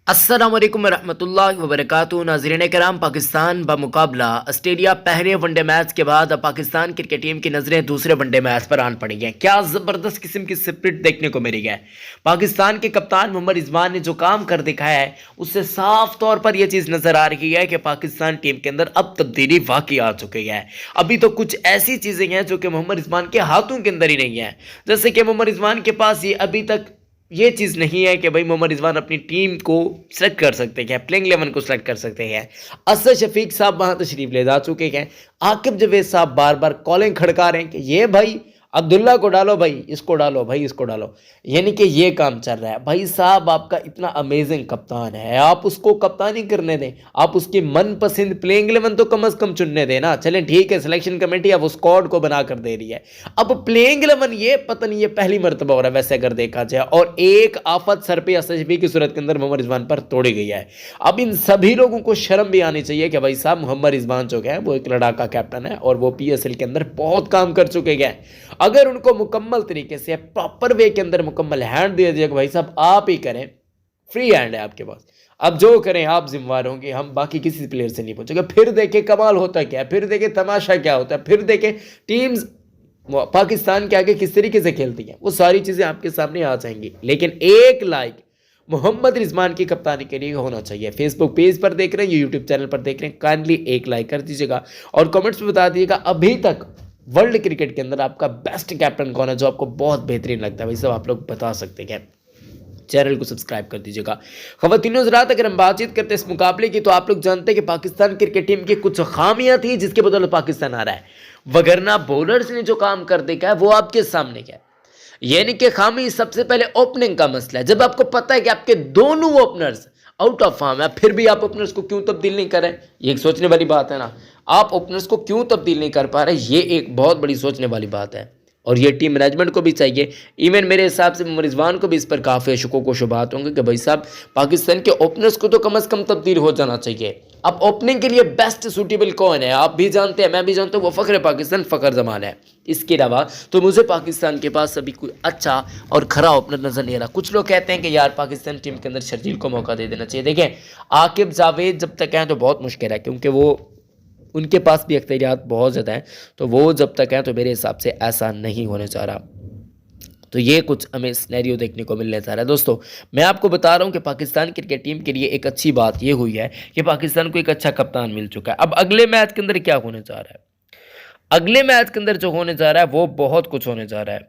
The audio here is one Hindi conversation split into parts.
अस्सलाम वालेकुम रहमतुल्लाहि व बरकातुहू। नाज़रीन कराम, पाकिस्तान बमुकाबला ऑस्ट्रेलिया पहले वनडे मैच के बाद अब पाकिस्तान क्रिकेट टीम की नज़रें दूसरे वनडे मैच पर आन पड़ी हैं। क्या ज़बरदस्त किस्म की स्पिरिट देखने को मिली है। पाकिस्तान के कप्तान मोहम्मद रिजवान ने जो काम कर दिखाया है उससे साफ तौर पर यह चीज़ नज़र आ रही है कि पाकिस्तान टीम के अंदर अब तब्दीली वाकई आ चुकी है। अभी तो कुछ ऐसी चीज़ें हैं जो कि मोहम्मद रिजवान के हाथों के अंदर ही नहीं है। जैसे कि मोहम्मद रिजवान के पास ये अभी तक ये चीज़ नहीं है कि भाई मोहम्मद रिजवान अपनी टीम को सेलेक्ट कर सकते हैं, प्लेइंग 11 को सेलेक्ट कर सकते हैं। असद शफीक साहब वहाँ तशरीफ ले जा चुके हैं। आकिब जावेद साहब बार बार कॉलिंग खड़का रहे हैं कि ये भाई अब्दुल्ला को डालो, भाई इसको डालो, भाई इसको डालो, यानी कि ये काम चल रहा है। भाई साहब आपका इतना अमेजिंग कप्तान है, आप उसको कप्तानी करने दें, आप उसकी मनपसंद प्लेइंग 11 तो कम से कम चुनने दें ना। चलें ठीक है, सिलेक्शन कमेटी अब स्क्वाड को बना कर दे रही है, अब प्लेइंग 11 ये पता नहीं ये पहली मरतबा हो रहा है वैसे अगर देखा जाए। और एक आफत सर पे एसएसबी की सूरत के अंदर मोहम्मद रिजवान पर तोड़ी गई है। अब इन सभी लोगों को शर्म भी आनी चाहिए कि भाई साहब मोहम्मद रिजवान जो है वो एक लड़ाका कैप्टन है और वो पीएसएल के अंदर बहुत काम कर चुके हैं। अगर उनको मुकम्मल तरीके से प्रॉपर वे के अंदर मुकम्मल हैंड दे दिया कि भाई साहब आप ही करें, फ्री हैंड है आपके पास, अब जो करें आप जिम्मेवार होंगे, हम बाकी किसी प्लेयर से नहीं पूछेंगे। फिर देखें कमाल होता क्या है, फिर देखें तमाशा क्या होता है, फिर देखें टीम्स पाकिस्तान के आगे किस तरीके से खेलती हैं, वो सारी चीज़ें आपके सामने आ जाएंगी। लेकिन एक लाइक मोहम्मद रिजवान की कप्तानी के लिए होना चाहिए। फेसबुक पेज पर देख रहे हैं, यूट्यूब चैनल पर देख रहे हैं, काइंडली एक लाइक कर दीजिएगा और कमेंट्स में बता दीजिएगा अभी तक वर्ल्ड क्रिकेट के अंदर आपका बेस्ट कैप्टन कौन है जो आपको बहुत बेहतरीन लगता है। भाई सब आप लोग बता सकते हैं। चैनल को सब्सक्राइब कर दीजिएगा। खवातीनो हज़रात, अगर हम बातचीत करते हैं इस मुकाबले की तो आप लोग जानते हैं कि पाकिस्तान क्रिकेट टीम की कुछ खामियां थी जिसके बदौलत पाकिस्तान आ रहा है, वगरना बॉलर्स ने जो काम कर देखा है वो आपके सामने क्या है। यानी कि खामी सबसे पहले ओपनिंग का मसला है। जब आपको पता है कि आपके दोनों ओपनर्स आउट ऑफ फॉर्म है, फिर भी आप ओपनर्स को क्यों तब्दील नहीं कर रहे, ये एक सोचने वाली बात है ना। आप ओपनर्स को क्यों तब्दील नहीं कर पा रहे, ये एक बहुत बड़ी सोचने वाली बात है और ये टीम मैनेजमेंट को भी चाहिए। इवन मेरे हिसाब से मोहम्मद रिजवान को भी इस पर काफ़ी शुकों को शुबात होंगे कि भाई साहब पाकिस्तान के ओपनर्स को तो कम से कम तब्दील हो जाना चाहिए। अब ओपनिंग के लिए बेस्ट सूटेबल कौन है आप भी जानते हैं, मैं भी जानता हूँ, वो फ़ख्र पाकिस्तान फ़ख्र जमान है। इसके अलावा तो मुझे पाकिस्तान के पास अभी कोई अच्छा और खरा ओपनर नज़र नहीं आ रहा। कुछ लोग कहते हैं कि यार पाकिस्तान टीम के अंदर शर्जील को मौका दे देना चाहिए। देखें आकिब जावेद जब तक हैं तो बहुत मुश्किल है, क्योंकि वो उनके पास भी अख्तियारियत बहुत ज़्यादा हैं, तो वो जब तक हैं तो मेरे हिसाब से ऐसा नहीं होने जा रहा। तो ये कुछ हमें सिनेरियो देखने को मिलने जा रहा है। दोस्तों मैं आपको बता रहा हूँ कि पाकिस्तान क्रिकेट टीम के लिए एक अच्छी बात ये हुई है कि पाकिस्तान को एक अच्छा कप्तान मिल चुका है। अब अगले मैच के अंदर क्या होने जा रहा है, अगले मैच के अंदर जो होने जा रहा है वो बहुत कुछ होने जा रहा है।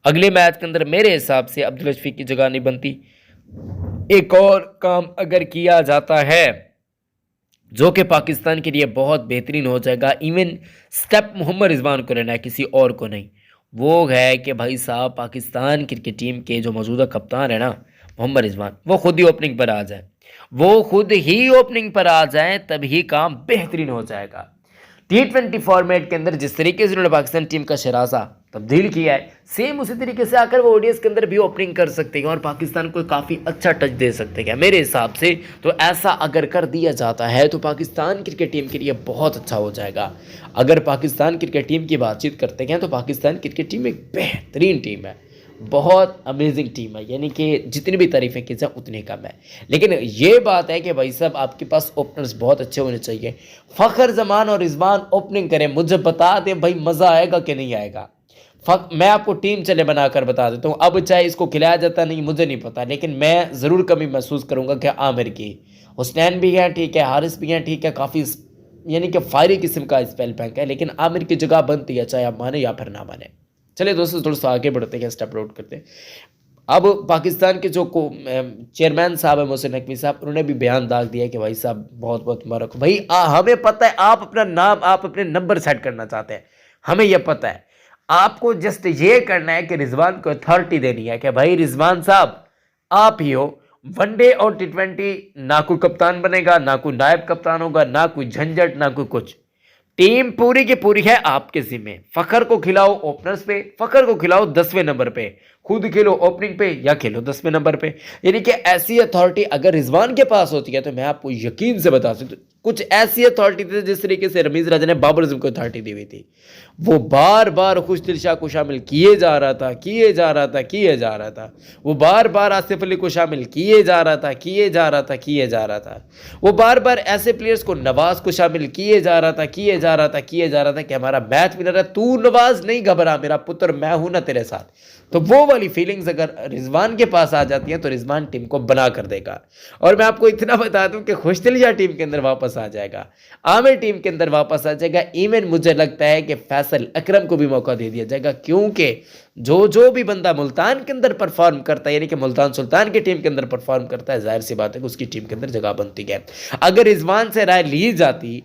अगले मैच के अंदर मेरे हिसाब से अब्दुल शफीक की जगह नहीं बनती। एक और काम अगर किया जाता है जो कि पाकिस्तान के लिए बहुत बेहतरीन हो जाएगा, इवन स्टेप मोहम्मद रिजवान को लेना है, किसी और को नहीं, वो है कि भाई साहब पाकिस्तान क्रिकेट टीम के जो मौजूदा कप्तान है ना मोहम्मद रिजवान, वो खुद ही ओपनिंग पर आ जाए, वो खुद ही ओपनिंग पर आ जाए, तभी काम बेहतरीन हो जाएगा। T20 फॉर्मेट के अंदर जिस तरीके से उन्होंने पाकिस्तान टीम का शरासा तब्दील किया है, सेम उसी तरीके से आकर वो ओडीएस के अंदर भी ओपनिंग कर सकते हैं और पाकिस्तान को काफ़ी अच्छा टच दे सकते हैं। मेरे हिसाब से तो ऐसा अगर कर दिया जाता है तो पाकिस्तान क्रिकेट टीम के लिए बहुत अच्छा हो जाएगा। अगर पाकिस्तान क्रिकेट टीम की बातचीत करते हैं तो पाकिस्तान क्रिकेट टीम एक बेहतरीन टीम है, बहुत अमेजिंग टीम है, यानी कि जितनी भी तारीफ़ें की जाए उतनी कम है। लेकिन ये बात है कि भाई साहब आपके पास ओपनर्स बहुत अच्छे होने चाहिए। फ़ख्र जमान और रिजवान ओपनिंग करें, मुझे बता दें भाई मज़ा आएगा कि नहीं आएगा। मैं आपको टीम चले बनाकर बता देता हूँ। अब चाहे इसको खिलाया जाता नहीं मुझे नहीं पता, लेकिन मैं ज़रूर कमी महसूस करूँगा कि आमिर की, हुसनैन भी हैं ठीक है, हारिस भी हैं ठीक है, काफ़ी यानी कि फायरी किस्म का स्पेल पैक है, लेकिन आमिर की जगह बनती है चाहे आप माने या फिर ना माने। चलिए दोस्तों थोड़ा सा आगे बढ़ते हैं, स्टेप आउट करते हैं। अब पाकिस्तान के जो चेयरमैन साहब है मोहसिन नकवी साहब, उन्होंने भी बयान दाग दिया कि भाई साहब बहुत बहुत मुबारक भाई, हमें पता है आप अपना नाम आप अपने नंबर सेट करना चाहते हैं, हमें यह पता है। आपको जस्ट ये करना है कि रिजवान को अथॉरिटी देनी है कि भाई रिजवान साहब आप ही हो, वनडे और T20 ना कोई कप्तान बनेगा, ना कोई नायब कप्तान होगा, ना कोई झंझट, ना कोई कुछ, टीम पूरी की पूरी है आपके जिम्मे। फ़ख्र को खिलाओ ओपनर्स पे, फ़ख्र को खिलाओ 10वें नंबर पे, खुद खेलो ओपनिंग पे या खेलो 10वें नंबर पे। यानी कि ऐसी अथॉरिटी अगर रिजवान के पास होती है तो मैं आपको यकीन से बता सकता हूँ कुछ ऐसी अथॉरिटी थी जिस तरीके से रमीज राजा ने बाबर आजम को अथॉरिटी दी हुई थी, वो बार बार खुशदिल शाह को शामिल किए जा रहा था, किए जा रहा था, किए जा रहा था। वो बार बार आसिफ अली को शामिल किए जा रहा था, किए जा रहा था, किए जा रहा था। वो बार बार ऐसे प्लेयर्स को, नवाज को शामिल किए जा रहा था, किए जा रहा था, किए जा रहा था कि हमारा मैच विनर है, तू नवाज नहीं घबरा, मेरा पुत्र मैं हूं ना तेरे साथ। तो वो वाली फीलिंग्स अगर रिजवान के पास आ जाती हैं तो रिजवान टीम को बना कर देगा। और मैं आपको इतना बता दूं कि खुशदिल शाह टीम के अंदर वापस आ जाएगा, आमिर टीम के अंदर वापस आ जाएगा। इवन मुझे लगता है कि फैसल अकरम को भी मौका दे दिया जाएगा, क्योंकि जो भी बंदा मुल्तान के अंदर परफॉर्म करता है, यानी कि मुल्तान सुल्तान की टीम के अंदर परफॉर्म करता है, जाहिर सी बात है कि उसकी टीम के अंदर जगह बनती है। अगर रिजवान से राय ली जाती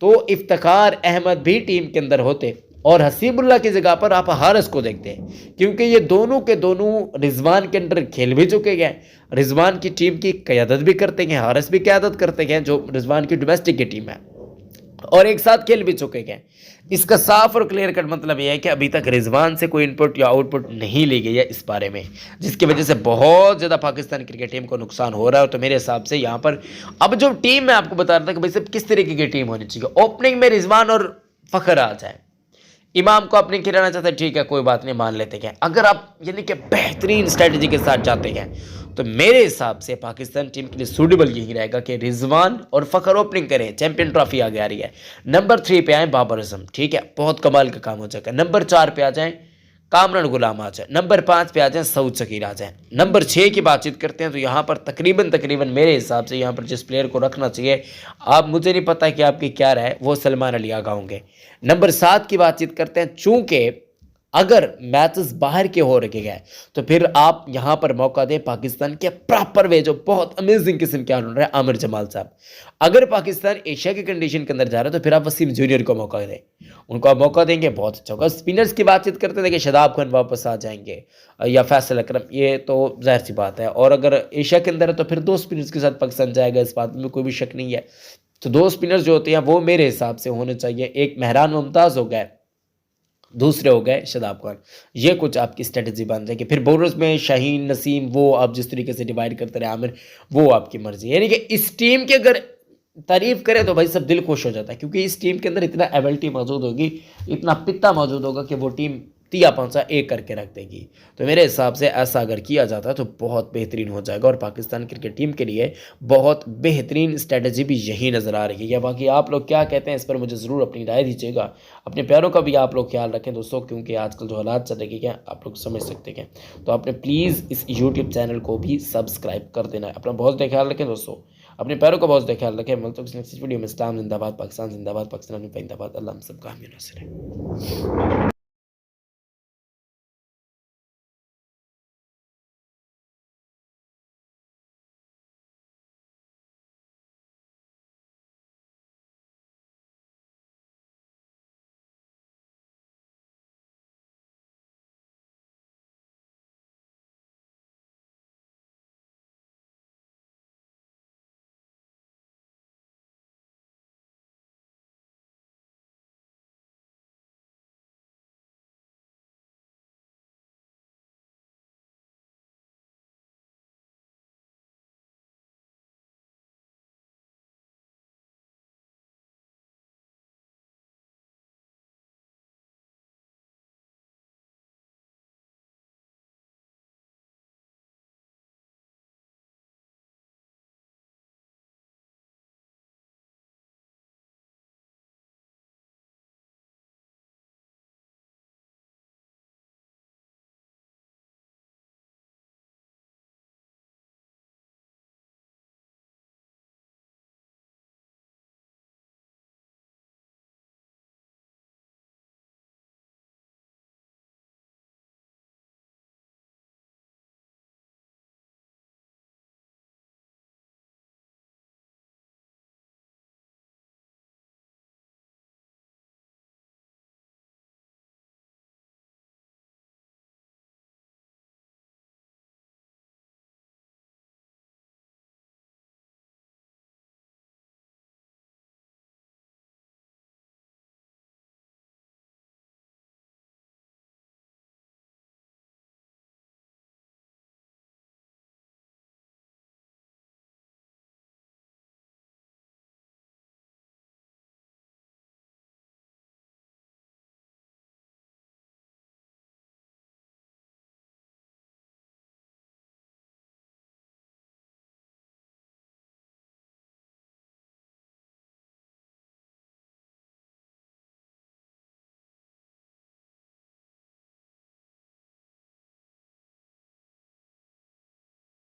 तो इफ्तिखार अहमद भी टीम के अंदर होते और हसीबुल्लाह की जगह पर आप हारिस को देखते हैं, क्योंकि ये दोनों के दोनों रिजवान के अंदर खेल भी चुके हैं, रिजवान की टीम की क़यादत भी करते हैं, हारिस भी क़यादत करते हैं जो रिजवान की डोमेस्टिक की टीम है, और एक साथ खेल भी चुके हैं। इसका साफ और क्लियर कट मतलब यह है कि अभी तक रिजवान से कोई इनपुट या आउटपुट नहीं ली गई है इस बारे में, जिसकी वजह से बहुत ज़्यादा पाकिस्तान क्रिकेट टीम को नुकसान हो रहा है। तो मेरे हिसाब से यहाँ पर अब जो टीम मैं आपको बता रहा था कि भाई सब किस तरीके की टीम होनी चाहिए। ओपनिंग में रिजवान और फ़खर आ जाए, इमाम को अपनी खिलाना चाहते हैं, ठीक है कोई बात नहीं, मान लेते हैं। अगर आप यानी कि बेहतरीन स्ट्रेटजी के साथ जाते हैं तो मेरे हिसाब से पाकिस्तान टीम के लिए सूटेबल यही रहेगा कि रिजवान और फ़खर ओपनिंग करें। चैंपियन ट्रॉफी आगे आ रही है। नंबर 3 पे आए बाबर आजम, ठीक है, बहुत कमाल का काम हो जाएगा। नंबर 4 पे आ जाएं कामरान गुलाम आ जाए। नंबर 5 पे आ जाएं सऊद शकीर आ जाए। नंबर 6 की बातचीत करते हैं तो यहाँ पर तकरीबन मेरे हिसाब से यहाँ पर जिस प्लेयर को रखना चाहिए, आप, मुझे नहीं पता कि आपकी क्या राय है, वो सलमान अली आगा होंगे। नंबर 7 की बातचीत करते हैं, चूंकि अगर मैचेस बाहर के हो रखे गए तो फिर आप यहां पर मौका दें पाकिस्तान के प्रॉपर वे, जो बहुत अमेजिंग किस्म के ऑलराउंडर है आमिर जमाल साहब। अगर पाकिस्तान एशिया की कंडीशन के अंदर जा रहा है तो फिर आप वसीम जूनियर को मौका दें, उनको आप मौका देंगे बहुत अच्छा होगा। स्पिनर्स की बातचीत करते थे कि शादाब खान वापस आ जाएंगे या फैसल अकरम, ये तो जाहिर सी बात है। और अगर एशिया के अंदर है तो फिर 2 स्पिनर्स के साथ पाकिस्तान जाएगा, इस बात में कोई भी शक नहीं है। तो 2 स्पिनर्स जो होते हैं वो मेरे हिसाब से होने चाहिए, एक मेहरान मुमताज़ हो गए, दूसरे हो गए शादाब खान। ये कुछ आपकी स्ट्रेटजी बन जाएगी। फिर बॉलर्स में शाहीन, नसीम, वो आप जिस तरीके से डिवाइड करते रहे, आमिर, वो आपकी मर्जी। यानी कि इस टीम की अगर तारीफ करें तो भाई सब दिल खुश हो जाता है, क्योंकि इस टीम के अंदर इतना एबिलिटी मौजूद होगी, इतना पित्ता मौजूद होगा कि वो टीम तिया पांचा एक करके रख देगी। तो मेरे हिसाब से ऐसा अगर किया जाता है तो बहुत बेहतरीन हो जाएगा और पाकिस्तान क्रिकेट टीम के लिए बहुत बेहतरीन स्ट्रेटजी भी यही नज़र आ रही है। बाकी आप लोग क्या कहते हैं इस पर मुझे ज़रूर अपनी राय दीजिएगा। अपने प्यारों का भी आप लोग ख्याल रखें दोस्तों, क्योंकि आजकल जो हालात चल रहे हैं आप लोग समझ सकते हैं। तो आपने प्लीज़ इस यूट्यूब चैनल को भी सब्सक्राइब कर देना है। अपना बहुत ज़्यादा ख्याल रखें दोस्तों, अपने प्यारों का बहुत ज़्यादा ख्याल रखें। मिलते हैं नेक्स्ट वीडियो में। इस्लाम जिंदाबाद, पाकिस्तान जिंदाबाद, पाकिस्तान जिंदाबाद। अल्लाह हम सबका हामी नासिर है।